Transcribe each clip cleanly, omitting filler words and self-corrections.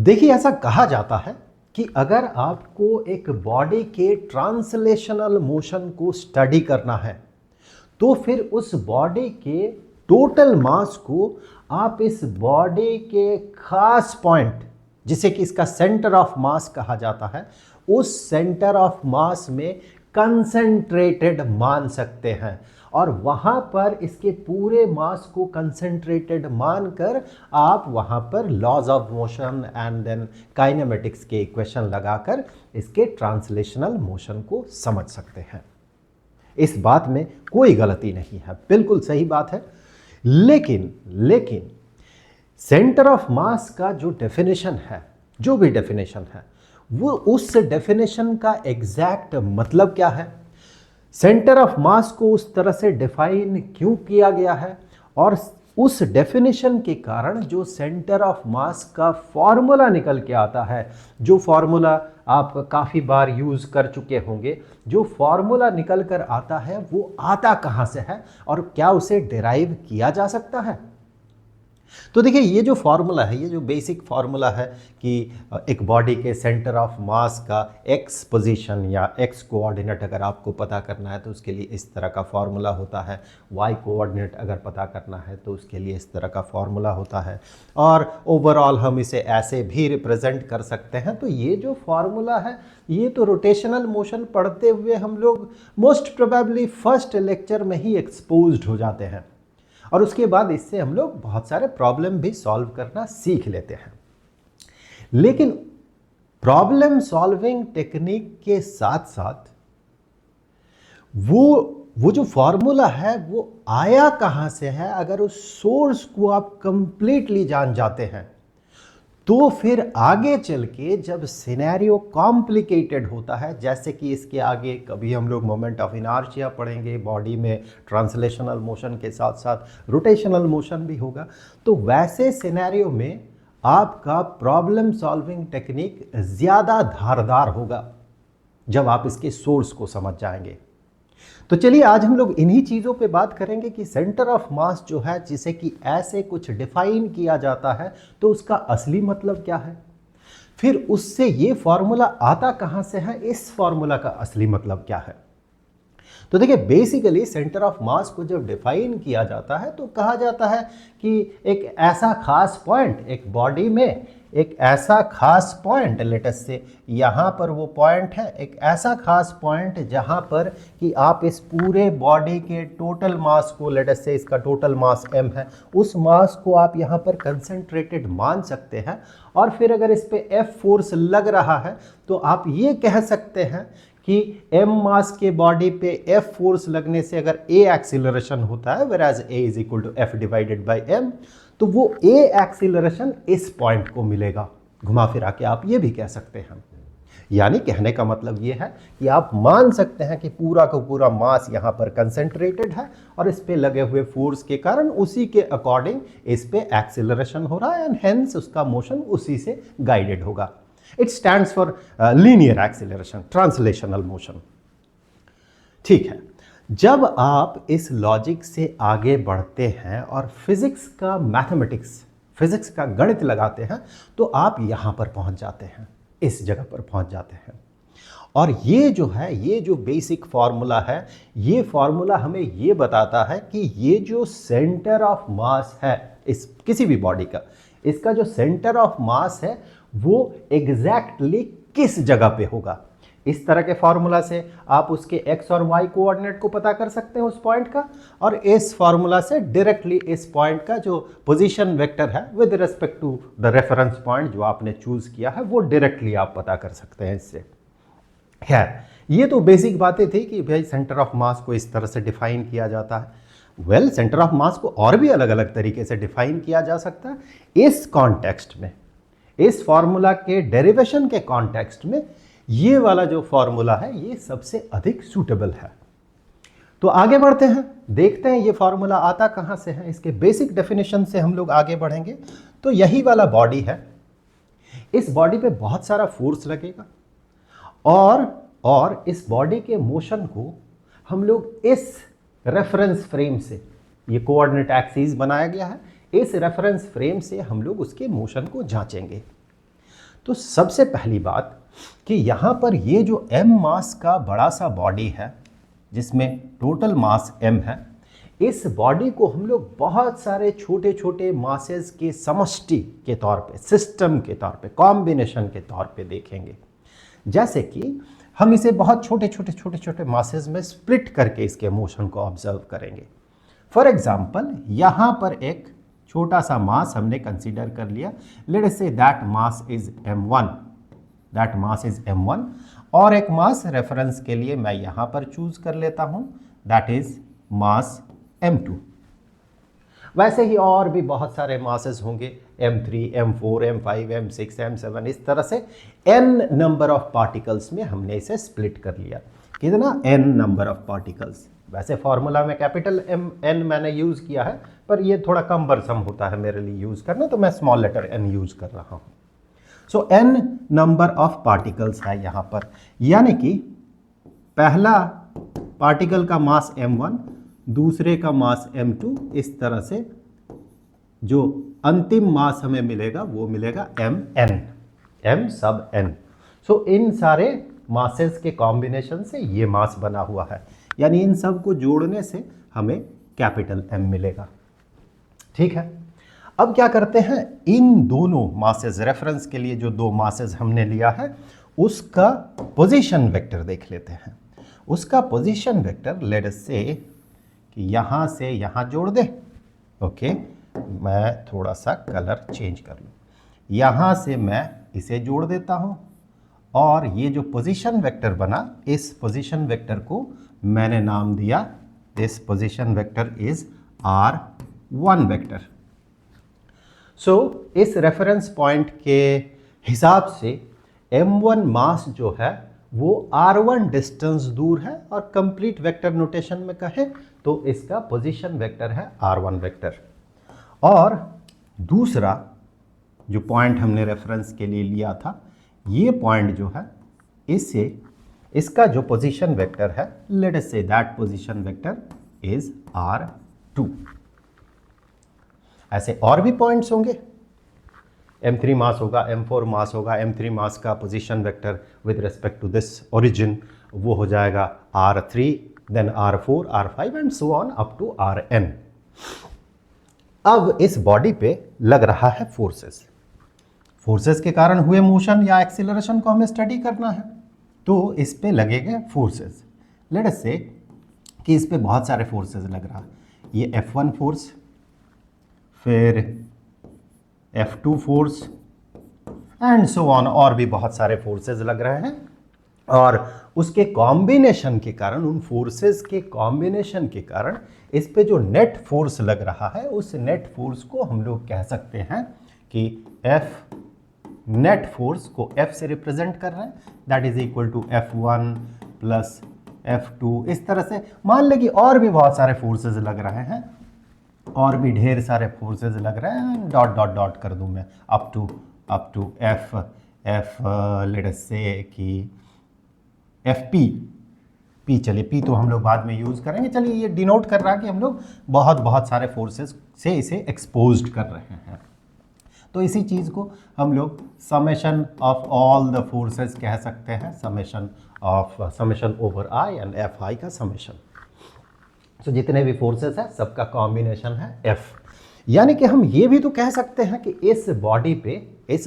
देखिए, ऐसा कहा जाता है कि अगर आपको एक बॉडी के ट्रांसलेशनल मोशन को स्टडी करना है तो फिर उस बॉडी के टोटल मास को आप इस बॉडी के खास पॉइंट, जिसे कि इसका सेंटर ऑफ मास कहा जाता है, उस सेंटर ऑफ मास में कंसंट्रेटेड मान सकते हैं और वहां पर इसके पूरे मास को कंसंट्रेटेड मानकर आप वहां पर laws of motion and then kinematics के इक्वेशन लगाकर इसके ट्रांसलेशनल मोशन को समझ सकते हैं। इस बात में कोई गलती नहीं है, बिल्कुल सही बात है। लेकिन सेंटर ऑफ मास का जो डेफिनेशन है, जो भी डेफिनेशन है, वो उस डेफिनेशन का एग्जैक्ट मतलब क्या है, सेंटर ऑफ मास को उस तरह से डिफाइन क्यों किया गया है और उस डेफिनेशन के कारण जो सेंटर ऑफ मास का फॉर्मूला निकल के आता है, जो फॉर्मूला आप काफ़ी बार यूज़ कर चुके होंगे, जो फॉर्मूला निकल कर आता है वो आता कहाँ से है और क्या उसे डिराइव किया जा सकता है। तो देखिए, ये जो फॉर्मूला है, ये जो बेसिक फॉर्मूला है कि एक बॉडी के सेंटर ऑफ मास का एक्स पोजीशन या एक्स कोऑर्डिनेट अगर आपको पता करना है तो उसके लिए इस तरह का फॉर्मूला होता है, वाई कोऑर्डिनेट अगर पता करना है तो उसके लिए इस तरह का फॉर्मूला होता है और ओवरऑल हम इसे ऐसे भी रिप्रेजेंट कर सकते हैं। तो ये जो फॉर्मूला है, ये तो रोटेशनल मोशन पढ़ते हुए हम लोग मोस्ट प्रोबेबली फर्स्ट लेक्चर में ही एक्सपोज्ड हो जाते हैं और उसके बाद इससे हम लोग बहुत सारे प्रॉब्लम भी सॉल्व करना सीख लेते हैं। लेकिन प्रॉब्लम सॉल्विंग टेक्निक के साथ साथ वो जो फॉर्मूला है वो आया कहाँ से है, अगर उस सोर्स को आप कंप्लीटली जान जाते हैं तो फिर आगे चल के जब सिनेरियो कॉम्प्लिकेटेड होता है, जैसे कि इसके आगे कभी हम लोग मोमेंट ऑफ इनर्शिया पढ़ेंगे, बॉडी में ट्रांसलेशनल मोशन के साथ साथ रोटेशनल मोशन भी होगा, तो वैसे सिनेरियो में आपका प्रॉब्लम सॉल्विंग टेक्निक ज़्यादा धारदार होगा जब आप इसके सोर्स को समझ जाएंगे। तो चलिए, आज हम लोग इन्हीं चीज़ों पे बात करेंगे कि सेंटर ऑफ मास जो है, जिसे कि ऐसे कुछ डिफाइन किया जाता है, तो उसका असली मतलब क्या है, फिर उससे ये फॉर्मूला आता कहाँ से है, इस फॉर्मूला का असली मतलब क्या है। तो देखिए, बेसिकली सेंटर ऑफ मास को जब डिफाइन किया जाता है तो कहा जाता है कि एक ऐसा खास पॉइंट एक बॉडी में, एक ऐसा खास पॉइंट, लेट अस से यहाँ पर वो पॉइंट है, एक ऐसा खास पॉइंट जहाँ पर कि आप इस पूरे बॉडी के टोटल मास को, लेट अस से इसका टोटल मास m है, उस मास को आप यहाँ पर कंसंट्रेटेड मान सकते हैं और फिर अगर इस पे F फोर्स लग रहा है तो आप ये कह सकते हैं कि m मास के बॉडी पे F फोर्स लगने से अगर a एक्सीलरेशन होता है, whereas a is equal to F divided by m, तो वो a एक्सीलरेशन इस पॉइंट को मिलेगा। घुमा फिरा के आप ये भी कह सकते हैं। यानी कहने का मतलब ये है कि आप मान सकते हैं कि पूरा का पूरा मास यहाँ पर कंसंट्रेटेड है और इस पे लगे हुए फोर्स के कारण उसी के अकॉर्डिंग इस पे एक्सीलरेशन हो रहा है एंड हेंस उसका मोशन उसी से गाइडेड होगा। It stands for linear acceleration, translational motion. ठीक है, जब आप इस लॉजिक से आगे बढ़ते हैं और फिजिक्स का मैथमेटिक्स, फिजिक्स का गणित लगाते हैं तो आप यहाँ पर पहुँच जाते हैं, इस जगह पर पहुँच जाते हैं। और ये जो है, ये जो बेसिक फॉर्मूला है, ये फॉर्मूला हमें ये बताता है कि ये जो सेंटर ऑफ मास है इस किसी भी बॉडी का, इसका जो सेंटर ऑफ मास है वो एग्जैक्टली किस जगह पे होगा। इस तरह के फॉर्मूला से आप उसके x और y कोऑर्डिनेट को पता कर सकते हैं उस पॉइंट का, और इस फॉर्मूला से डायरेक्टली इस पॉइंट का जो पोजीशन वेक्टर है with respect to the reference point जो आपने चूज किया है वो डायरेक्टली आप पता कर सकते हैं इससे। खैर, ये तो बेसिक बातें थी कि भाई सेंटर ऑफ मास को इस तरह से डिफाइन किया जाता है। सेंटर ऑफ मास को और भी अलग अलग तरीके से डिफाइन किया जा सकता है। इस कॉन्टेक्स्ट में, इस फॉर्मूला के डेरिवेशन के कॉन्टेक्स्ट में ये वाला जो फॉर्मूला है ये सबसे अधिक सूटेबल है। तो आगे बढ़ते हैं, देखते हैं ये फॉर्मूला आता कहां से है। इसके बेसिक डेफिनेशन से हम लोग आगे बढ़ेंगे। तो यही वाला बॉडी है, इस बॉडी पे बहुत सारा फोर्स लगेगा और इस बॉडी के मोशन को हम लोग इस रेफरेंस फ्रेम से, ये कोऑर्डिनेट एक्सिस बनाया गया है, इस रेफरेंस फ्रेम से हम लोग उसके मोशन को जांचेंगे। तो सबसे पहली बात कि यहाँ पर ये जो m मास का बड़ा सा बॉडी है जिसमें टोटल मास m है, इस बॉडी को हम लोग बहुत सारे छोटे छोटे मासेस के समष्टि के तौर पे, सिस्टम के तौर पे, कॉम्बिनेशन के तौर पे देखेंगे। जैसे कि हम इसे बहुत छोटे छोटे मासेस में स्प्लिट करके इसके मोशन को ऑब्जर्व करेंगे। फॉर एग्जाम्पल यहाँ पर एक छोटा सा मास हमने कंसीडर कर लिया, late us say that mass is m1, that mass is m1, और एक मास रेफरेंस के लिए मैं यहाँ पर चूज कर लेता हूँ, दैट इज मास m2। वैसे ही और भी बहुत सारे मासेस होंगे, m3, m4, m5, m6, m7, इस तरह से n नंबर ऑफ पार्टिकल्स में हमने इसे स्प्लिट कर लिया। कितना? n number of particles. वैसे फॉर्मूला में कैपिटल n मैंने यूज़ किया है, पर ये थोड़ा कम्बरसम होता है मेरे लिए यूज़ करना, तो मैं स्मॉल लेटर n यूज़ कर रहा हूँ। सो n नंबर ऑफ पार्टिकल्स है यहाँ पर, यानी कि पहला पार्टिकल का मास m1, दूसरे का मास m2, इस तरह से जो अंतिम मास हमें मिलेगा वो मिलेगा mn, m सब n। सो इन सारे मासेस के कॉम्बिनेशन से ये मास बना हुआ है, यानी इन सब को जोड़ने से हमें कैपिटल M मिलेगा। ठीक है, अब क्या करते हैं, इन दोनों मासेस, रेफरेंस के लिए जो दो मासेस हमने लिया है उसका पोजीशन वेक्टर देख लेते हैं। उसका पोजीशन वेक्टर लेट अस से कि यहाँ से यहाँ जोड़ दे। ओके, मैं थोड़ा सा कलर चेंज कर लूँ, यहाँ से मैं इसे जोड़ देता हूँ, और ये जो पोजीशन वेक्टर बना, इस पोजीशन वेक्टर को मैंने नाम दिया, this position vector is R1 vector. So इस रेफरेंस पॉइंट के हिसाब से m1 मास जो है वो R1 डिस्टेंस दूर है, और कंप्लीट वेक्टर नोटेशन में कहें तो इसका पोजीशन वेक्टर है R1 वेक्टर। और दूसरा जो पॉइंट हमने रेफरेंस के लिए लिया था, ये पॉइंट जो है इससे इसका जो पोजीशन वेक्टर है, late us say that position vector is R2। ऐसे और भी पॉइंट्स होंगे, m3 मास होगा, m4 मास होगा, m3 मास का position vector with respect to this origin वो हो जाएगा R3, then R4, R5 and so on up to Rn। अब इस बॉडी पे लग रहा है फोर्सेस, फोर्सेस के कारण हुए मोशन या एक्सीलरेशन को हमें स्टडी करना है, तो इस पे लगेंगे फोर्सेस। लेट अस से कि इस पे बहुत सारे फोर्सेस लग रहा है, ये F1 फोर्स, फिर F2 force and so on, और भी बहुत सारे फोर्सेस लग रहे हैं, और उसके कॉम्बिनेशन के कारण, उन फोर्सेस के कॉम्बिनेशन के कारण इस पे जो नेट फोर्स लग रहा है, उस नेट फोर्स को हम लोग कह सकते हैं कि F नेट फोर्स को F से रिप्रेजेंट कर रहे हैं, that is equal to F1 plus F2। इस तरह से मान लें कि और भी बहुत सारे फोर्सेस लग रहे हैं, और भी ढेर सारे फोर्सेस लग रहे हैं, डॉट डॉट डॉट कर दूं मैं up to F let us से कि P, चलिए P तो हम लोग बाद में यूज़ करेंगे। चलिए ये डिनोट कर रहा है कि हम लोग बहुत सारे फोर्सेस से इसे एक्सपोज्ड कर रहे हैं, तो इसी चीज़ को हम लोग summation of all the forces कह सकते हैं, summation over I and Fi का समेशन। तो जितने भी फोर्सेस हैं सबका कॉम्बिनेशन है F। यानी कि हम ये भी तो कह सकते हैं कि इस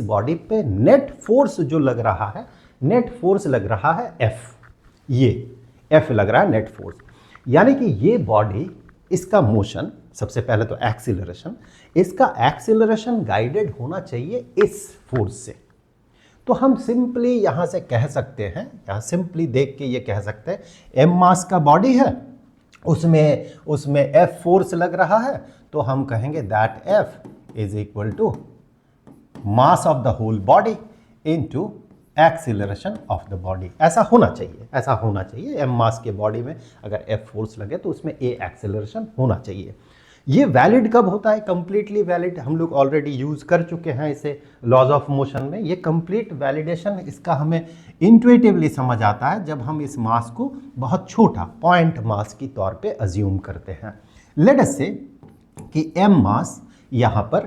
बॉडी पे नेट फोर्स जो लग रहा है, नेट फोर्स लग रहा है F, ये F लग रहा है नेट फोर्स। यानी कि ये बॉडी, इसका मोशन, सबसे पहले तो एक्सीलरेशन, इसका एक्सीलरेशन गाइडेड होना चाहिए इस फोर्स से। तो हम सिंपली यहाँ से कह सकते हैं, यहाँ सिंपली देख के ये कह सकते हैं m मास का बॉडी है, उसमें F फोर्स लग रहा है, तो हम कहेंगे that F is equal to mass of the whole body into acceleration of the body. ऐसा होना चाहिए m मास के बॉडी में अगर F फोर्स लगे तो उसमें a एक्सीलरेशन होना चाहिए। ये वैलिड कब होता है? कंप्लीटली वैलिड हम लोग ऑलरेडी यूज़ कर चुके हैं इसे लॉज ऑफ मोशन में। ये कंप्लीट वैलिडेशन इसका हमें इंट्यूटिवली समझ आता है जब हम इस मास को बहुत छोटा पॉइंट मास की तौर पे अज्यूम करते हैं। लेट अस से कि m मास यहाँ पर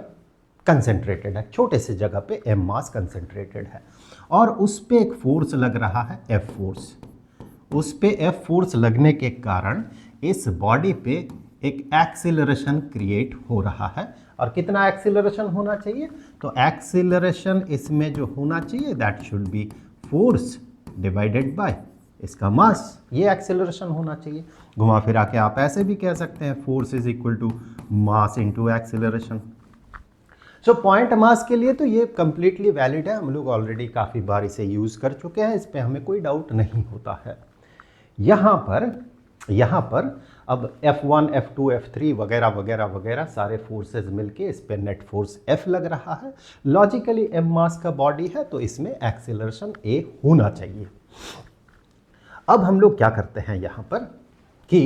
कंसेंट्रेटेड है, छोटे से जगह पे m मास कंसेंट्रेटेड है, और उस पे एक फोर्स लग रहा है F फोर्स। उस पे F फोर्स लगने के कारण इस बॉडी पे एक एक्सीलरेशन क्रिएट हो रहा है। और कितना एक्सीलरेशन होना चाहिए? तो एक्सीलरेशन इसमें जो होना चाहिए that should be force divided bye इसका मास, ये एक्सेलरेशन होना चाहिए। घुमा फिरा के आप ऐसे भी कह सकते हैं force is equal to mass into acceleration. So point mass के लिए तो ये कंप्लीटली वैलिड है, हम लोग ऑलरेडी काफ़ी बार इसे यूज़ कर चुके हैं, इस पर हमें कोई डाउट नहीं होता है। यहाँ पर अब F1, F2, F3 वगैरह वगैरह वगैरह सारे फोर्सेस मिलके इस पे नेट फोर्स F लग रहा है। लॉजिकली m मास का बॉडी है तो इसमें एक्सेलरेशन a होना चाहिए। अब हम लोग क्या करते हैं यहाँ पर कि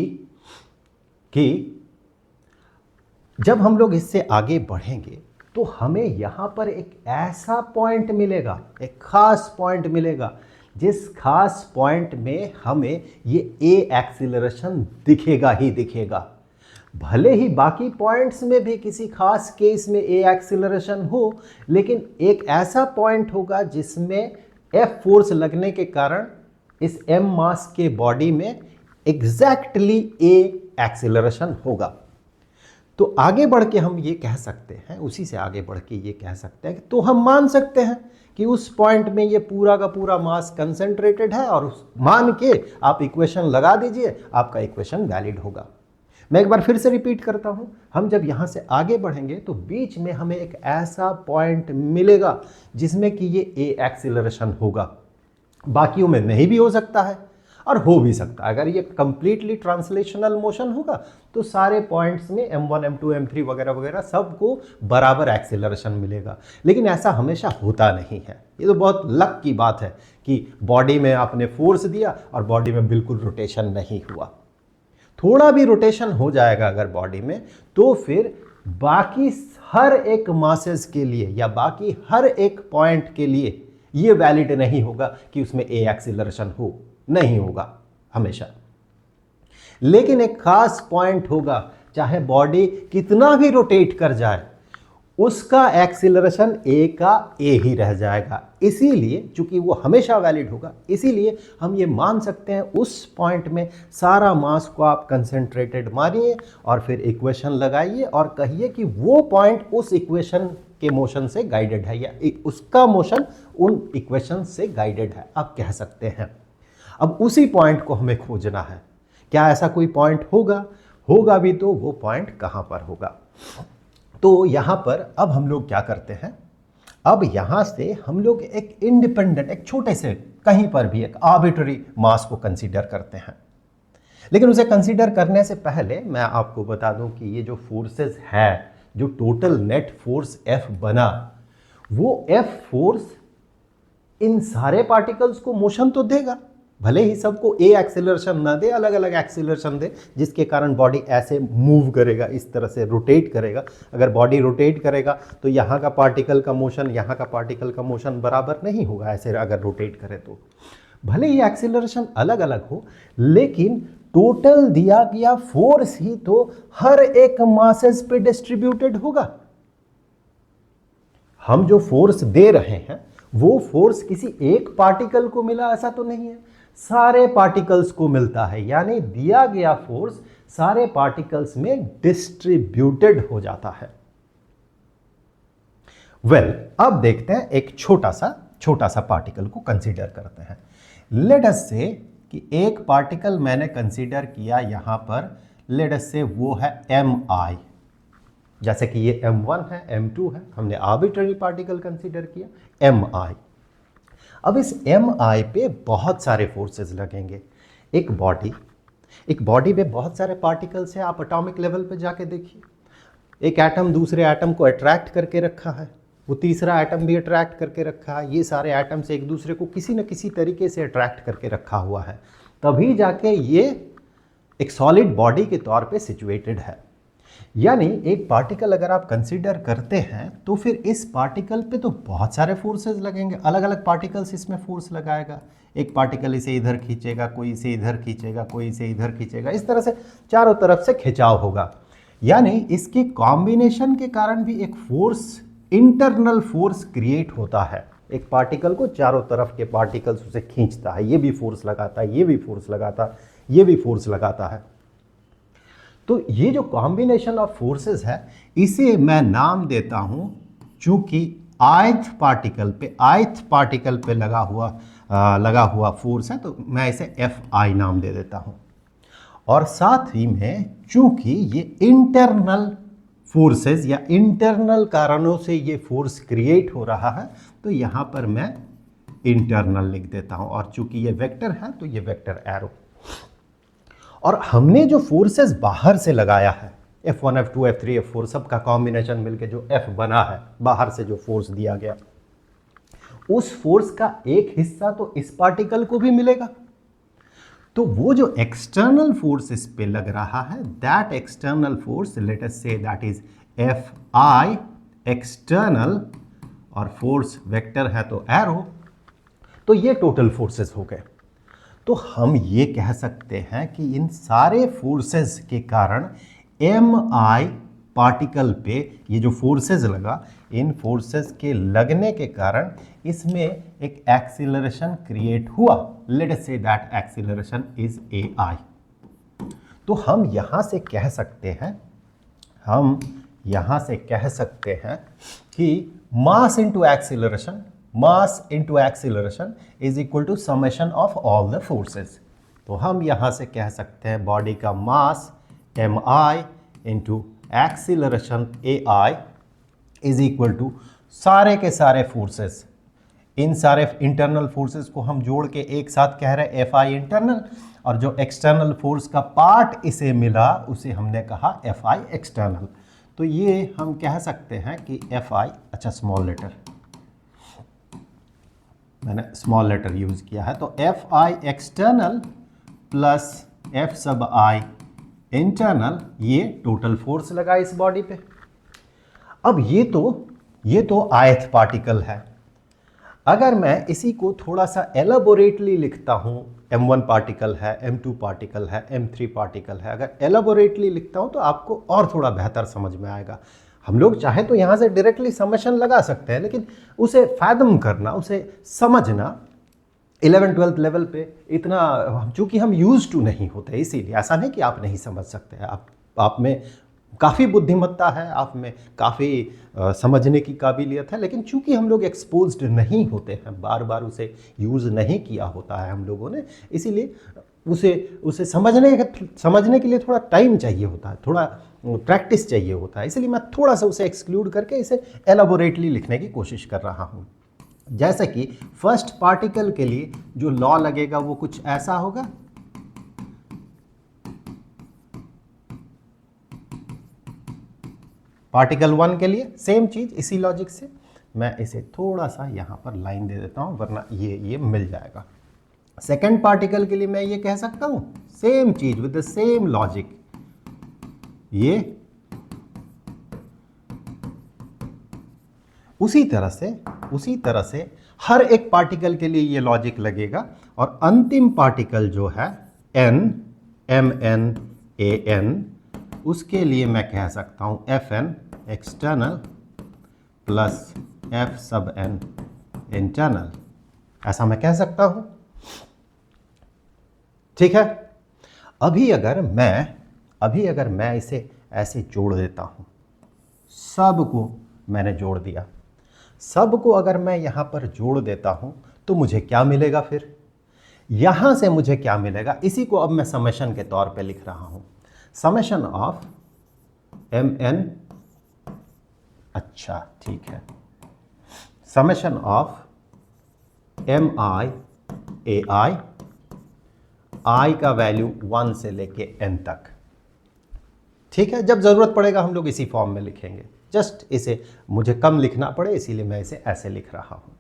जब हम लोग इससे आगे बढ़ेंगे तो हमें यहाँ पर एक ऐसा पॉइंट मिलेगा, एक खास पॉइंट मिलेगा, जिस खास पॉइंट में हमें ये ए एक्सीलरेशन दिखेगा ही दिखेगा। भले ही बाकी पॉइंट्स में भी किसी खास केस में ए एक्सीलरेशन हो, लेकिन एक ऐसा पॉइंट होगा जिसमें एफ फोर्स लगने के कारण इस एम मास के बॉडी में एग्जैक्टली ए एक्सीलरेशन होगा। तो आगे बढ़ के हम ये कह सकते हैं, उसी से आगे बढ़ के ये कह सकते हैं, तो हम मान सकते हैं कि उस पॉइंट में ये पूरा का पूरा मास कंसंट्रेटेड है, और मान के आप इक्वेशन लगा दीजिए, आपका इक्वेशन वैलिड होगा। मैं एक बार फिर से रिपीट करता हूं, हम जब यहां से आगे बढ़ेंगे तो बीच में हमें एक ऐसा पॉइंट मिलेगा जिसमें कि ये ए एक्सीलरेशन होगा। बाकियों में नहीं भी हो सकता है और हो भी सकता है। अगर ये कंप्लीटली ट्रांसलेशनल मोशन होगा तो सारे पॉइंट्स में m1, m2, m3 वगैरह वगैरह सबको बराबर एक्सेलरेशन मिलेगा, लेकिन ऐसा हमेशा होता नहीं है। ये तो बहुत लक की बात है कि बॉडी में आपने फोर्स दिया और बॉडी में बिल्कुल रोटेशन नहीं हुआ। थोड़ा भी रोटेशन हो जाएगा अगर बॉडी में, तो फिर बाकी हर एक मासेस के लिए या बाकी हर एक पॉइंट के लिए ये वैलिड नहीं होगा कि उसमें ए एक्सेलरेशन हो, नहीं होगा हमेशा। लेकिन एक खास पॉइंट होगा, चाहे बॉडी कितना भी रोटेट कर जाए, उसका एक्सीलरेशन ए का ए ही रह जाएगा। इसीलिए चूंकि वो हमेशा वैलिड होगा, इसीलिए हम ये मान सकते हैं उस पॉइंट में सारा मास को आप कंसेंट्रेटेड मानिए और फिर इक्वेशन लगाइए और कहिए कि वो पॉइंट उस इक्वेशन के मोशन से गाइडेड है या उसका मोशन उन इक्वेशन से गाइडेड है, आप कह सकते हैं। अब उसी पॉइंट को हमें खोजना है। क्या ऐसा कोई पॉइंट होगा? होगा भी तो वो पॉइंट कहां पर होगा? तो यहां पर अब हम लोग क्या करते हैं, अब यहां से हम लोग एक इंडिपेंडेंट, एक छोटे से कहीं पर भी एक आर्बिट्ररी मास को कंसीडर करते हैं। लेकिन उसे कंसीडर करने से पहले मैं आपको बता दूं कि ये जो फोर्सेस है, जो टोटल नेट फोर्स F बना, वो F फोर्स इन सारे पार्टिकल्स को मोशन तो देगा, भले ही सबको ए एक्सेलरेशन ना दे, अलग अलग एक्सेलरेशन दे, जिसके कारण बॉडी ऐसे मूव करेगा, इस तरह से रोटेट करेगा। अगर बॉडी रोटेट करेगा तो यहाँ का पार्टिकल का मोशन, यहाँ का पार्टिकल का मोशन बराबर नहीं होगा। ऐसे अगर रोटेट करे तो भले ही एक्सेलरेशन अलग अलग हो, लेकिन टोटल दिया गया फोर्स ही तो हर एक मासेस पे डिस्ट्रीब्यूटेड होगा। हम जो फोर्स दे रहे हैं वो फोर्स किसी एक पार्टिकल को मिला ऐसा तो नहीं है, सारे पार्टिकल्स को मिलता है। यानी दिया गया फोर्स सारे पार्टिकल्स में डिस्ट्रीब्यूटेड हो जाता है। अब देखते हैं एक छोटा सा पार्टिकल को कंसीडर करते हैं। लेट अस से कि एक पार्टिकल मैंने कंसीडर किया यहां पर, लेट अस से वो है mi। जैसे कि ये m1 है, m2 है, हमने आर्बिट्ररी पार्टिकल कंसीडर किया mi। अब इस mi पे बहुत सारे फोर्सेस लगेंगे। एक बॉडी में बहुत सारे पार्टिकल्स हैं, आप एटॉमिक लेवल पे जाके देखिए। एक एटम दूसरे एटम को अट्रैक्ट करके रखा है, वो तीसरा एटम भी अट्रैक्ट करके रखा है, ये सारे एटम्स एक दूसरे को किसी न किसी तरीके से अट्रैक्ट करके रखा हुआ है, तभी जाके ये एक सॉलिड बॉडी के तौर पे सिचुएटेड है। यानी एक पार्टिकल अगर आप कंसीडर करते हैं तो फिर इस पार्टिकल पे तो बहुत सारे फोर्सेस लगेंगे, अलग अलग पार्टिकल्स इसमें फोर्स लगाएगा। एक पार्टिकल इसे इधर खींचेगा, कोई इसे इधर खींचेगा, कोई इसे इधर खींचेगा, इस तरह से चारों तरफ से खिंचाव होगा। यानी इसके कॉम्बिनेशन के कारण भी एक फोर्स इंटरनल फोर्स क्रिएट होता है। एक पार्टिकल को चारों तरफ के पार्टिकल्स उसे खींचता है, ये भी फोर्स लगाता है, ये भी फोर्स लगाता है, ये भी फोर्स लगाता है। तो ये जो कॉम्बिनेशन ऑफ फोर्सेस है इसे मैं नाम देता हूं, चूंकि ith पार्टिकल पे लगा हुआ फोर्स है तो मैं इसे Fi नाम दे देता हूं। और साथ ही में चूंकि ये इंटरनल फोर्सेस या इंटरनल कारणों से ये फोर्स क्रिएट हो रहा है तो यहां पर मैं इंटरनल लिख देता हूं, और चूंकि ये वेक्टर है तो ये वेक्टर एरो। और हमने जो फोर्सेस बाहर से लगाया है F1 F2 F3 F4 सबका कॉम्बिनेशन मिलके जो F बना है, बाहर से जो फोर्स दिया गया, उस फोर्स का एक हिस्सा तो इस पार्टिकल को भी मिलेगा। तो वो जो एक्सटर्नल फोर्स इस पे लग रहा है, that external force late us say that is Fi external, और फोर्स वेक्टर है तो एरो, तो ये टोटल फोर्सेस हो गए। तो हम ये कह सकते हैं कि इन सारे फोर्सेस के कारण Mi पार्टिकल पे ये जो फोर्सेस लगा, इन फोर्सेस के लगने के कारण इसमें एक एक्सीलरेशन क्रिएट हुआ। Late us say that acceleration is Ai। तो हम यहां से कह सकते हैं कि mass into acceleration is equal to summation of all the forces. तो हम यहां से कह सकते हैं बॉडी का mass Mi into acceleration Ai is equal to सारे के सारे फोर्सेस, इन सारे इंटरनल फोर्सेस को हम जोड़ के एक साथ कह रहे हैं Fi इंटरनल, और जो एक्सटर्नल फोर्स का पार्ट इसे मिला उसे हमने कहा Fi एक्सटर्नल। तो ये हम कह सकते हैं कि Fi, अच्छा स्मॉल लेटर, मैंने स्मॉल लेटर यूज किया है, तो Fi एक्सटर्नल प्लस F सब I इंटरनल, ये टोटल फोर्स लगा इस बॉडी पे। अब ये तो ith पार्टिकल है। अगर मैं इसी को थोड़ा सा एलाबोरेटली लिखता हूं, M1 पार्टिकल है, M2 पार्टिकल है, M3 पार्टिकल है, अगर एलाबोरेटली लिखता हूं तो आपको और थोड़ा बेहतर समझ में आएगा। हम लोग चाहे तो यहां से डायरेक्टली समेशन लगा सकते हैं, लेकिन उसे फैदम करना, उसे समझना 11th-12th लेवल पे इतना, चूंकि हम यूज टू नहीं होते, इसीलिए ऐसा नहीं कि आप नहीं समझ सकते हैं, आप में काफ़ी बुद्धिमत्ता है, आप में काफ़ी समझने की काबिलियत है, लेकिन चूंकि हम लोग एक्सपोज्ड नहीं होते हैं, बार बार उसे यूज़ नहीं किया होता है हम लोगों ने, इसीलिए उसे समझने के लिए थोड़ा टाइम चाहिए होता है, थोड़ा प्रैक्टिस चाहिए होता है। इसलिए मैं थोड़ा सा उसे एक्सक्लूड करके इसे एलाबोरेटली लिखने की कोशिश कर रहा हूँ। जैसे कि फर्स्ट पार्टिकल के लिए जो लॉ लगेगा वो कुछ ऐसा होगा, पार्टिकल 1 के लिए सेम चीज, इसी लॉजिक से मैं इसे थोड़ा सा यहां पर लाइन दे देता हूं, वरना ये मिल जाएगा। सेकंड पार्टिकल के लिए मैं ये कह सकता हूं सेम चीज विद द सेम लॉजिक, ये उसी तरह से हर एक पार्टिकल के लिए ये लॉजिक लगेगा। और अंतिम पार्टिकल जो है n, mn, an, उसके लिए मैं कह सकता हूं Fn एक्सटर्नल प्लस F सब n इंटरनल, ऐसा मैं कह सकता हूं। ठीक है। अभी अगर मैं इसे ऐसे जोड़ देता हूं, सबको मैंने जोड़ दिया, सबको अगर मैं यहां पर जोड़ देता हूं तो मुझे क्या मिलेगा, फिर यहां से मुझे क्या मिलेगा, इसी को अब मैं समेशन के तौर पे लिख रहा हूं। समेशन ऑफ mn, अच्छा ठीक है, summation of mi ai, i का वैल्यू 1 से लेके n तक। ठीक है, जब जरूरत पड़ेगा हम लोग इसी फॉर्म में लिखेंगे, जस्ट इसे मुझे कम लिखना पड़े इसलिए मैं इसे ऐसे लिख रहा हूं।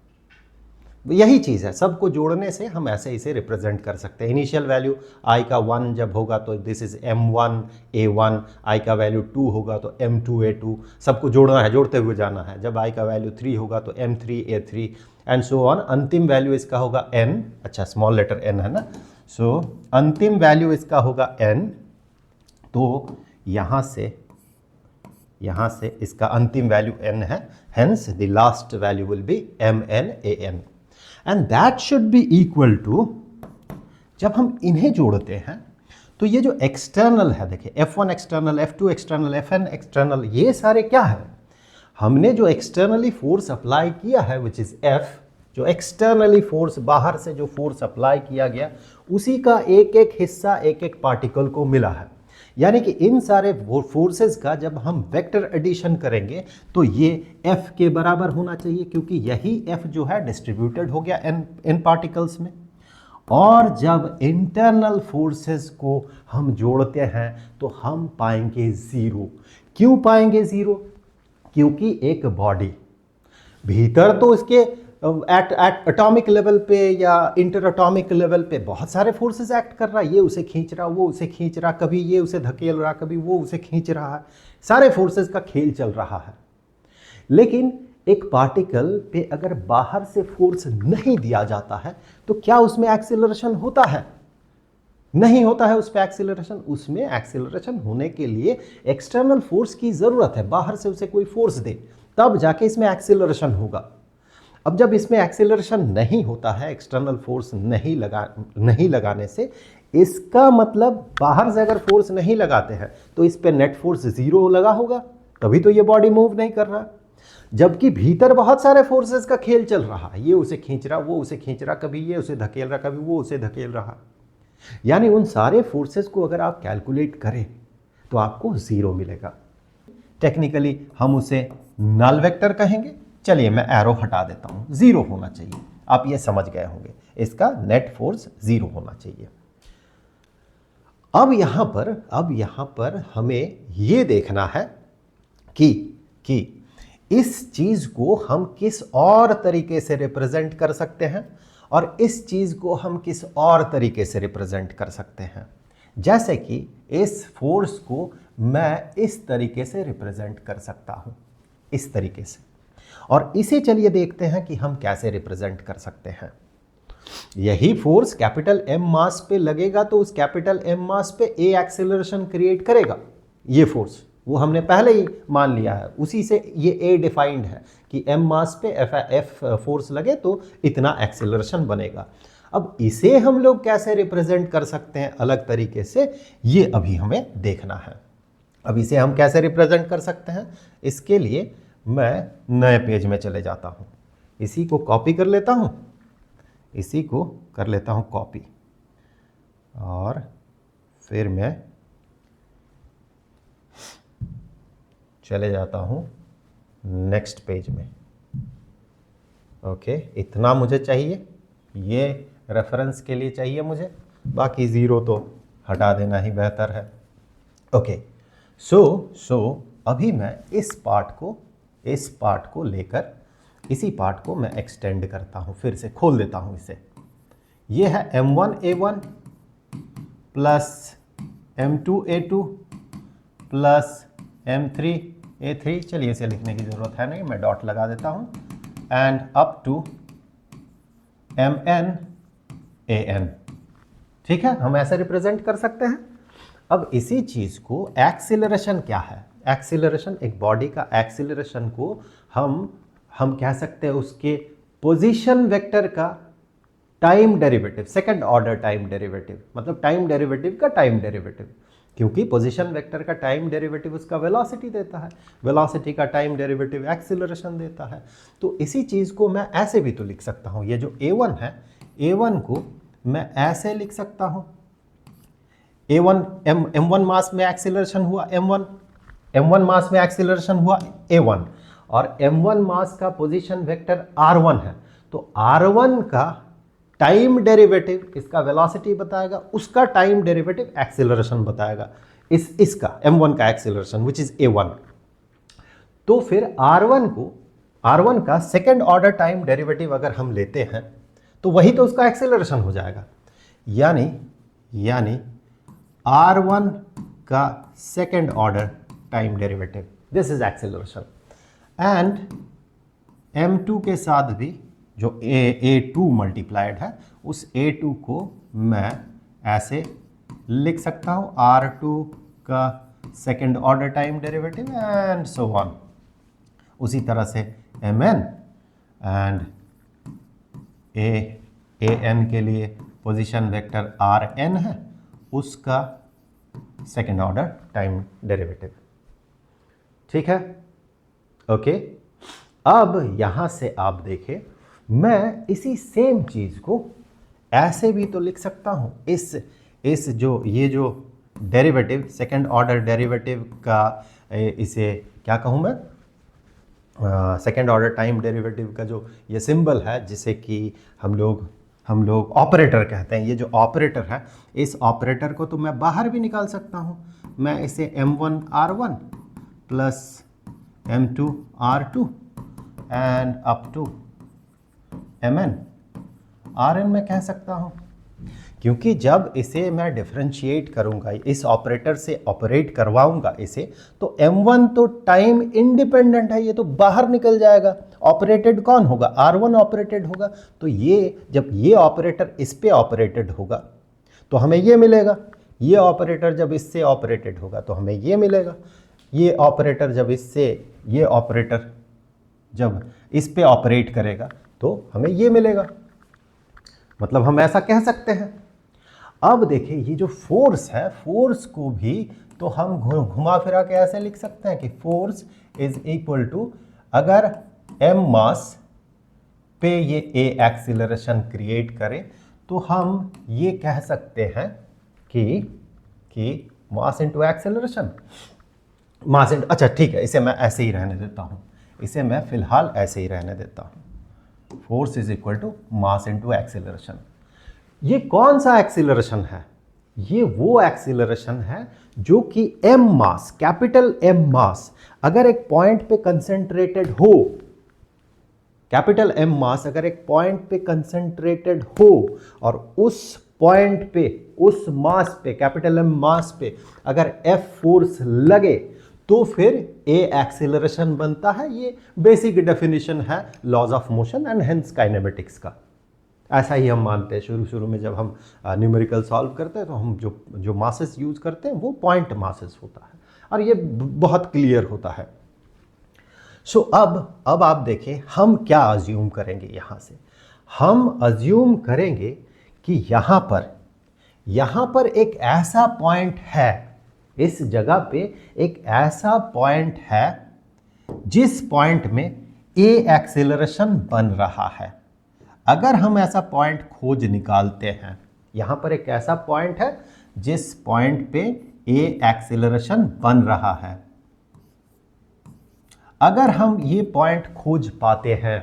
यही चीज़ है, सबको जोड़ने से हम ऐसे इसे रिप्रेजेंट कर सकते हैं। इनिशियल वैल्यू i का 1 जब होगा तो this is m1 a1, i का वैल्यू 2 होगा तो m2 a2, सबको जोड़ना है, जोड़ते हुए जाना है। जब i का वैल्यू 3 होगा तो m3 a3 and so on. अंतिम वैल्यू इसका होगा n, अच्छा स्मॉल लेटर n है ना, सो अंतिम वैल्यू इसका होगा n। तो यहाँ से यहाँ से इसका अंतिम वैल्यू n है, hence the last value will be mnan, and that should be equal to, जब हम इन्हें जोड़ते हैं तो ये जो एक्सटर्नल है, देखिए F1 external, F2 external, Fn external, ये सारे क्या है, हमने जो एक्सटर्नली फोर्स अप्लाई किया है विच इज F, जो एक्सटर्नली फोर्स बाहर से जो फोर्स अप्लाई किया गया, उसी का एक एक हिस्सा एक एक पार्टिकल को मिला है। यानी कि इन सारे फोर्सेस का जब हम वेक्टर एडिशन करेंगे तो ये F के बराबर होना चाहिए, क्योंकि यही F जो है डिस्ट्रीब्यूटेड हो गया n पार्टिकल्स में। और जब इंटरनल फोर्सेस को हम जोड़ते हैं तो हम पाएंगे जीरो। क्यों पाएंगे जीरो? क्योंकि एक बॉडी भीतर तो इसके एट एटॉमिक लेवल पे या इंटर एटॉमिक लेवल पे बहुत सारे फोर्सेस एक्ट कर रहा है, ये उसे खींच रहा, वो उसे खींच रहा, कभी ये उसे धकेल रहा, कभी वो उसे खींच रहा है, सारे फोर्सेस का खेल चल रहा है। लेकिन एक पार्टिकल पे अगर बाहर से फोर्स नहीं दिया जाता है तो क्या उसमें एक्सीलरेशन होता है? नहीं होता है उस पे एक्सीलरेशन। उसमें एक्सीलरेशन होने के लिए एक्सटर्नल फोर्स की जरूरत है, बाहर से उसे कोई फोर्स दे तब जाके इसमें एक्सीलरेशन होगा। अब जब इसमें एक्सीलरेशन नहीं होता है, एक्सटर्नल फोर्स नहीं लगाने से, इसका मतलब बाहर से अगर फोर्स नहीं लगाते हैं तो इस पे नेट फोर्स जीरो लगा होगा, तभी तो ये बॉडी मूव नहीं कर रहा। जबकि भीतर बहुत सारे फोर्सेस का खेल चल रहा है, ये उसे खींच रहा, वो उसे खींच रहा, कभी ये उसे धकेल रहा, कभी वो उसे धकेल रहा। यानी उन सारे फोर्सेस को अगर आप कैलकुलेट करें तो आपको जीरो मिलेगा। टेक्निकली हम उसे नल वेक्टर कहेंगे। चलिए मैं एरो हटा देता हूं, जीरो होना चाहिए। आप ये समझ गए होंगे, इसका नेट फोर्स जीरो होना चाहिए। अब यहां पर हमें यह देखना है कि इस चीज को हम किस और तरीके से रिप्रेजेंट कर सकते हैं और इस चीज को हम किस और तरीके से रिप्रेजेंट कर सकते हैं। जैसे कि इस फोर्स को मैं इस तरीके से रिप्रेजेंट कर सकता हूं, इस तरीके से, और इसे चलिए देखते हैं कि हम कैसे रिप्रेजेंट कर सकते हैं। यही फोर्स कैपिटल M मास पे लगेगा तो उस कैपिटल M मास पे A एक्सेलरेशन क्रिएट करेगा। ये फोर्स वो हमने पहले ही मान लिया है, उसी से ये A डिफाइंड है कि M मास पे F फोर्स लगे तो इतना एक्सेलरेशन बनेगा। अब इसे हम लोग कैसे रिप्रेजेंट कर सकते हैं अलग तरीके से, ये अभी हमें देखना है। अब इसे हम कैसे रिप्रेजेंट कर सकते हैं, इसके लिए मैं नए पेज में चले जाता हूं, इसी को कॉपी कर लेता हूं, इसी को कर लेता हूं कॉपी, और फिर मैं चले जाता हूं नेक्स्ट पेज में। ओके, इतना मुझे चाहिए, ये रेफरेंस के लिए चाहिए मुझे, बाकी ज़ीरो तो हटा देना ही बेहतर है। ओके, सो अभी मैं इस पार्ट को लेकर इसी पार्ट को मैं एक्सटेंड करता हूँ, फिर से खोल देता हूँ इसे। ये है M1A1 plus M2A2 plus M3A3। चलिए इसे लिखने की ज़रूरत है नहीं, मैं डॉट लगा देता हूँ, एंड अप टू MnAn। ठीक है, हम ऐसे रिप्रेजेंट कर सकते हैं। अब इसी चीज़ को एक्सीलरेशन क्या है, एक्सीलरेशन, एक बॉडी का एक्सीलरेशन को हम कह सकते हैं उसके पोजीशन वेक्टर का time derivative, second order time derivative, मतलब टाइम डेरिवेटिव का टाइम डेरिवेटिव, क्योंकि पोजीशन वेक्टर का टाइम डेरिवेटिव उसका वेलोसिटी देता है, वेलोसिटी का टाइम डेरिवेटिव एक्सीलरेशन देता है। तो इसी चीज़ को मैं ऐसे भी तो लिख सकता हूँ, ये जो A1 है, A1 को मैं ऐसे लिख सकता हूँ, A1 M1 मास में एक्सीलरेशन हुआ M1 मास में एक्सीलरेशन हुआ A1, और M1 मास का पोजीशन वेक्टर R1 है, तो R1 का टाइम डेरिवेटिव इसका वेलोसिटी बताएगा, उसका टाइम डेरिवेटिव एक्सीलरेशन बताएगा, इसका M1 का एक्सीलरेशन विच इज A1। तो फिर R1 का सेकेंड ऑर्डर टाइम डेरिवेटिव अगर हम लेते हैं तो वही तो उसका एक्सीलरेशन हो जाएगा। यानी R1 का second order time derivative, this is acceleration. And M2 के साथ भी जो A2 मल्टीप्लाइड है, उस A2 को मैं ऐसे लिख सकता हूँ, R2 का second order time derivative and so on. उसी तरह से mn एंड an के लिए पोजीशन वेक्टर rn है, उसका सेकेंड ऑर्डर टाइम डेरिवेटिव। ठीक है, ओके। अब यहां से आप देखें, मैं इसी सेम चीज को ऐसे भी तो लिख सकता हूं। इस जो ये जो डेरिवेटिव, सेकेंड ऑर्डर डेरिवेटिव का, इसे क्या कहूं मैं, सेकेंड ऑर्डर टाइम डेरिवेटिव का जो ये सिंबल है, जिसे कि हम लोग ऑपरेटर कहते हैं, ये जो ऑपरेटर है, इस ऑपरेटर को तो मैं बाहर भी निकाल सकता हूं। मैं इसे m1r1 plus m2r2 and up to mn rn में कह सकता हूं, क्योंकि जब इसे मैं डिफरेंशिएट करूंगा, इस ऑपरेटर से ऑपरेट करवाऊंगा इसे, तो m1 तो टाइम इंडिपेंडेंट है, ये तो बाहर निकल जाएगा। ऑपरेटेड कौन होगा? r1 ऑपरेटेड होगा। तो ये जब ये ऑपरेटर इस पे ऑपरेटेड होगा तो हमें ये मिलेगा, ये ऑपरेटर जब इससे ऑपरेटेड होगा तो हमें ये मिलेगा, ये ऑपरेटर जब इससे, ये ऑपरेटर जब इस पे ऑपरेट करेगा तो हमें ये मिलेगा। मतलब हम ऐसा कह सकते हैं। अब देखिए, ये जो फोर्स है, फोर्स को भी तो हम घुमा फिरा के ऐसे लिख सकते हैं कि फोर्स इज इक्वल टू, अगर m मास पे ये a एक्सीलरेशन क्रिएट करे तो हम ये कह सकते हैं कि मास इनटू एक्सीलरेशन, मास इनटू, अच्छा ठीक है, इसे मैं ऐसे ही रहने देता हूं, इसे मैं फिलहाल ऐसे ही रहने देता हूं। Force is equal to mass into acceleration. ये कौन सा एक्सीलरेशन है? ये वो एक्सीलरेशन है जो कि m मास, कैपिटल M मास अगर एक पॉइंट पे कंसेंट्रेटेड हो, कैपिटल M मास अगर एक पॉइंट पे कंसेंट्रेटेड हो और उस पॉइंट पे, उस मास पे, कैपिटल M मास पे अगर F फोर्स लगे तो फिर A एक्सीलरेशन बनता है। ये बेसिक डेफिनेशन है laws of motion and hence kinematics का। ऐसा ही हम मानते हैं। शुरू में जब हम न्यूमेरिकल सॉल्व करते हैं तो हम जो मासेस यूज करते हैं वो पॉइंट मासेस होता है, और ये बहुत क्लियर होता है। सो अब आप देखें, हम क्या अज्यूम करेंगे। यहां से हम अज्यूम करेंगे कि यहां पर एक ऐसा पॉइंट है, इस जगह पे एक ऐसा पॉइंट है जिस पॉइंट में A एक्सेलरेशन बन रहा है। अगर हम ऐसा पॉइंट खोज निकालते हैं, यहां पर एक ऐसा पॉइंट है जिस पॉइंट पे A एक्सेलरेशन बन रहा है, अगर हम ये पॉइंट खोज पाते हैं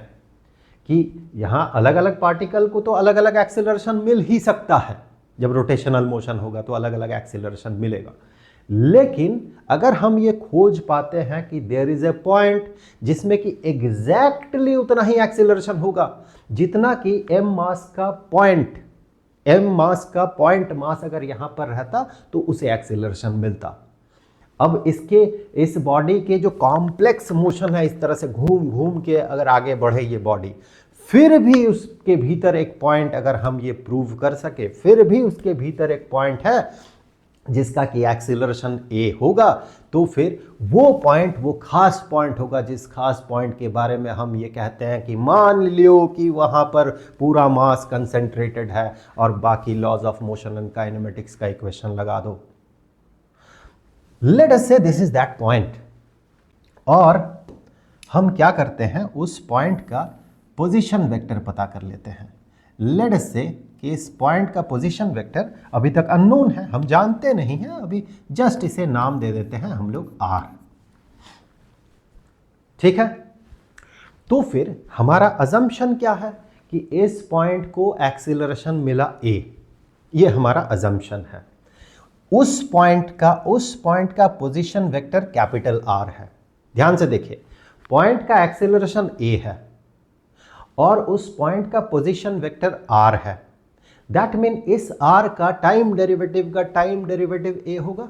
कि यहां अलग अलग पार्टिकल को तो अलग अलग एक्सेलरेशन मिल ही सकता है, जब रोटेशनल मोशन होगा तो अलग अलग एक्सेलरेशन मिलेगा, लेकिन अगर हम ये खोज पाते हैं कि देयर इज ए पॉइंट जिसमें कि एग्जैक्टली उतना ही एक्सेलरेशन होगा जितना कि m मास का पॉइंट मास अगर यहां पर रहता तो उसे एक्सेलरेशन मिलता। अब इस बॉडी के जो कॉम्प्लेक्स मोशन है, इस तरह से घूम घूम के अगर आगे बढ़े ये बॉडी, फिर भी उसके भीतर एक पॉइंट, अगर हम ये प्रूव कर सके, फिर भी उसके भीतर एक पॉइंट है जिसका कि एक्सीलरेशन A होगा, तो फिर वो पॉइंट वो खास पॉइंट होगा जिस खास पॉइंट के बारे में हम ये कहते हैं कि मान लियो कि वहाँ पर पूरा मास कंसेंट्रेटेड है और बाकी laws of motion and kinematics का इक्वेशन लगा दो। लेट अस से दिस इज दैट पॉइंट, और हम क्या करते हैं, उस पॉइंट का पोजीशन वेक्टर पता कर लेते हैं। लेट अस से कि इस पॉइंट का पोजीशन वेक्टर अभी तक अननोन है, हम जानते नहीं हैं, अभी जस्ट इसे नाम दे देते हैं हम लोग R। ठीक है, तो फिर हमारा अजम्पशन क्या है कि इस पॉइंट को एक्सीलरेशन मिला A, ये हमारा अजम्पशन है। उस पॉइंट का पोजीशन वेक्टर कैपिटल R है। ध्यान से देखिए, पॉइंट का एक्सीलरेशन A है और उस पॉइंट का पोजीशन वेक्टर R है। दैट मीन इस R का टाइम डेरिवेटिव A होगा,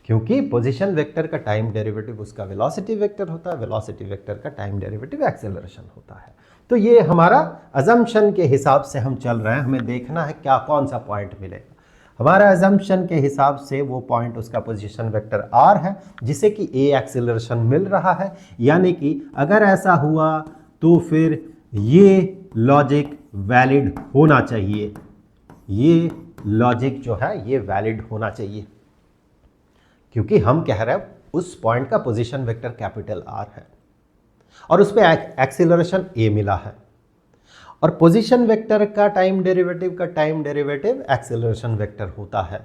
क्योंकि पोजीशन वेक्टर का टाइम डेरिवेटिव उसका वेलोसिटी वेक्टर होता है, वेलोसिटी वेक्टर का टाइम डेरिवेटिव एक्सेलरेशन होता है। तो ये हमारा अजम्पशन के हिसाब से हम चल रहे हैं, हमें देखना है क्या कौन सा पॉइंट मिलेगा। हमारा एजम्पशन के हिसाब से वो पॉइंट उसका पोजीशन वेक्टर r है, जिसे कि a एक्सीलरेशन मिल रहा है। यानी कि अगर ऐसा हुआ तो फिर ये लॉजिक वैलिड होना चाहिए, ये लॉजिक जो है ये वैलिड होना चाहिए, क्योंकि हम कह रहे हैं उस पॉइंट का पोजीशन वेक्टर कैपिटल R है और उस पर एक्सीलरेशन a मिला है, और पोजीशन वेक्टर का टाइम डेरिवेटिव एक्सीलरेशन वेक्टर होता है।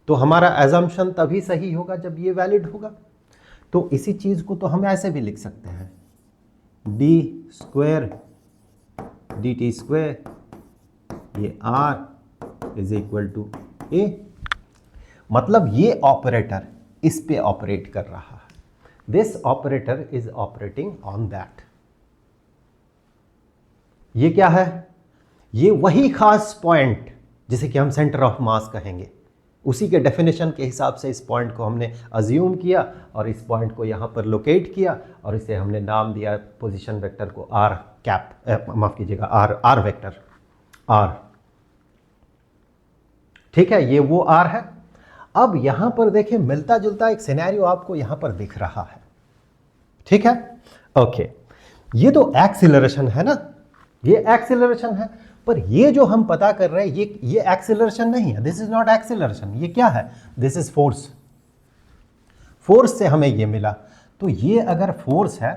तो हमारा एजम्पशन तभी सही होगा जब ये वैलिड होगा। तो इसी चीज को तो हम ऐसे भी लिख सकते हैं, d square d t square ये r is equal to a। मतलब ये ऑपरेटर इस पे ऑपरेट कर रहा है, this operator is operating on that. ये क्या है? ये वही खास पॉइंट जिसे कि हम सेंटर ऑफ मास कहेंगे, उसी के डेफिनेशन के हिसाब से इस पॉइंट को हमने अज्यूम किया और इस पॉइंट को यहाँ पर लोकेट किया और इसे हमने नाम दिया पोजीशन वेक्टर को आर कैप, माफ कीजिएगा आर वेक्टर आर। ठीक है, ये वो आर है। अब यहां पर देखें मिलता जुलता एक सिनेरियो आपको यहां पर दिख रहा है। ठीक है, ओके, ये तो एक्सीलरेशन है ना, ये एक्सीलरेशन है, पर ये जो हम पता कर रहे हैं ये एक्सीलरेशन नहीं है, दिस इज नॉट एक्सीलरेशन। ये क्या है? This is force. फोर्स से हमें ये मिला, तो ये अगर फोर्स है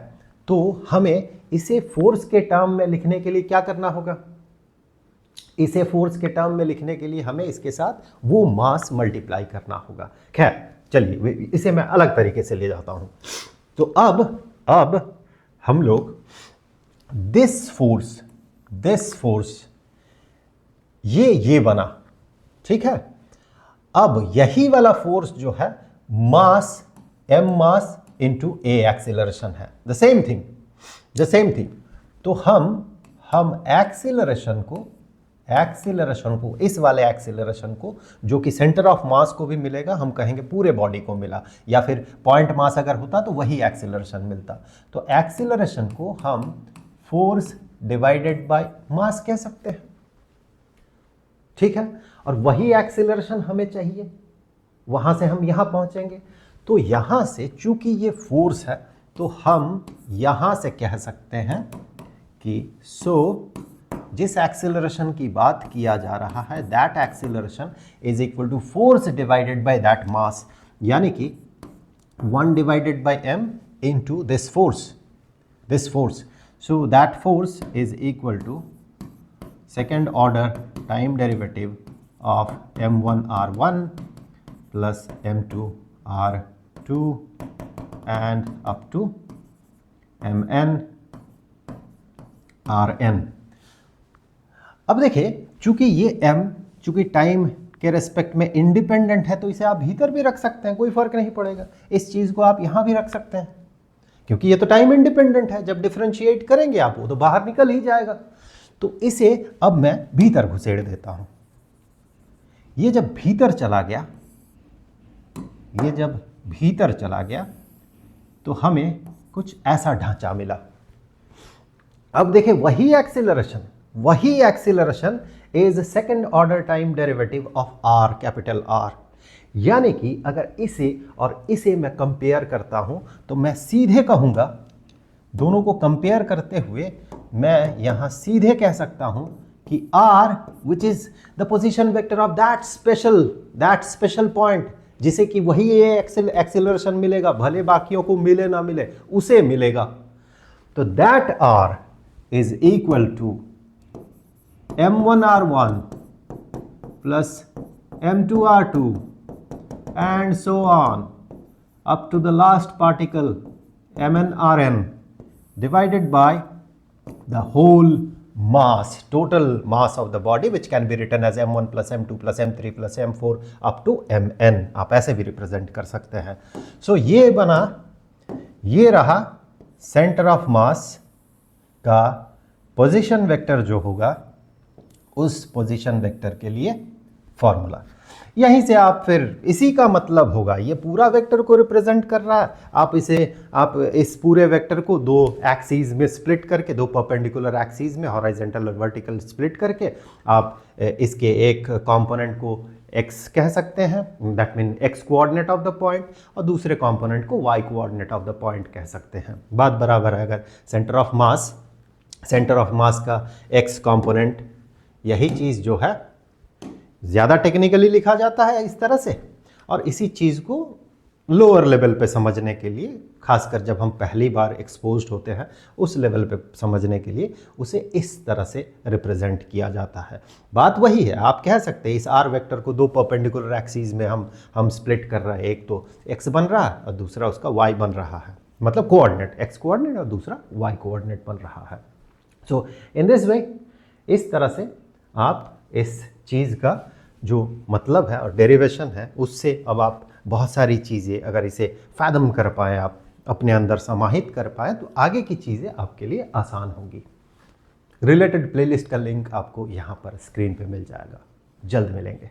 तो हमें इसे फोर्स के टर्म में लिखने के लिए क्या करना होगा? इसे फोर्स के टर्म में लिखने के लिए हमें इसके साथ वो मास मल्टीप्लाई करना होगा। खैर चलिए, इसे मैं अलग तरीके से ले जाता हूं। तो अब हम लोग दिस फोर्स ये बना, ठीक है। अब यही वाला फोर्स जो है मास m mass into a acceleration है, द सेम थिंग। तो हम एक्सीलरेशन को इस वाले एक्सीलरेशन को, जो कि सेंटर ऑफ मास को भी मिलेगा, हम कहेंगे पूरे बॉडी को मिला, या फिर पॉइंट मास अगर होता तो वही एक्सीलरेशन मिलता। तो एक्सीलरेशन को हम फोर्स डिवाइडेड बाय मास कह सकते हैं, ठीक है। और वही एक्सीलरेशन हमें चाहिए, वहां से हम यहां पहुंचेंगे। तो यहां से चूंकि ये फोर्स है तो हम यहां से कह सकते हैं कि जिस एक्सीलरेशन की बात किया जा रहा है that acceleration is equal to force divided by that mass, यानी कि 1 divided by m into this force. So that force is equal to second order time derivative of m1 r1 plus m2 r2 and up to mn rn। अब देखिए, चूंकि ये m चूंकि time के respect में independent है, तो इसे आप भीतर भी रख सकते हैं, कोई फर्क नहीं पड़ेगा। इस चीज को आप यहां भी रख सकते हैं, क्योंकि ये तो टाइम इंडिपेंडेंट है। जब डिफरेंशिएट करेंगे आप, वो तो बाहर निकल ही जाएगा। तो इसे अब मैं भीतर घुसेड़ देता हूं। ये जब भीतर चला गया तो हमें कुछ ऐसा ढांचा मिला। अब देखिए, वही acceleration is second order time derivative of R, capital R. यानी कि अगर इसे और इसे मैं कंपेयर करता हूं तो मैं सीधे कहूंगा, दोनों को कंपेयर करते हुए मैं यहां सीधे कह सकता हूं कि r which is the position vector of that special point, जिसे कि वही एक्सीलरेशन मिलेगा, भले बाकियों को मिले ना मिले, उसे मिलेगा। तो that r is equal to m1 r1 plus m2 r2 and so on up to the last particle mn rn divided by the whole mass, total mass of the body, which can be written as m1 plus m2 plus m3 plus m4 up to mn। आप ऐसे भी represent कर सकते हैं। सो ये रहा centre of mass का position vector जो होगा, उस पोजीशन वेक्टर के लिए फॉर्मूला। यहीं से आप फिर इसी का मतलब होगा, ये पूरा वेक्टर को रिप्रेजेंट कर रहा है। आप इस पूरे वेक्टर को दो एक्सीज में स्प्लिट करके, दो परपेंडिकुलर एक्सीज में, हॉरिजॉन्टल और वर्टिकल स्प्लिट करके, आप इसके एक कंपोनेंट को x कह सकते हैं, that mean x coordinate of the point, और दूसरे कंपोनेंट को y coordinate of the point कह सकते हैं। बात बराबर है। अगर सेंटर ऑफ मास का x कंपोनेंट, यही चीज़ जो है ज़्यादा टेक्निकली लिखा जाता है इस तरह से, और इसी चीज़ को लोअर लेवल पे समझने के लिए, खासकर जब हम पहली बार एक्सपोज्ड होते हैं उस लेवल पे समझने के लिए उसे इस तरह से रिप्रेजेंट किया जाता है। बात वही है, आप कह सकते हैं इस आर वेक्टर को दो परपेंडिकुलर एक्सीज में हम स्प्लिट कर रहे हैं, एक तो x बन रहा है और दूसरा उसका y बन रहा है, मतलब कोऑर्डिनेट x कोऑर्डिनेट और दूसरा y कोऑर्डिनेट बन रहा है। सो इन दिस वे, इस तरह से आप इस चीज़ का जो मतलब है और डेरिवेशन है उससे अब आप बहुत सारी चीज़ें, अगर इसे फैदम कर पाए, आप अपने अंदर समाहित कर पाए, तो आगे की चीज़ें आपके लिए आसान होंगी। रिलेटेड प्लेलिस्ट का लिंक आपको यहाँ पर स्क्रीन पे मिल जाएगा। जल्द मिलेंगे।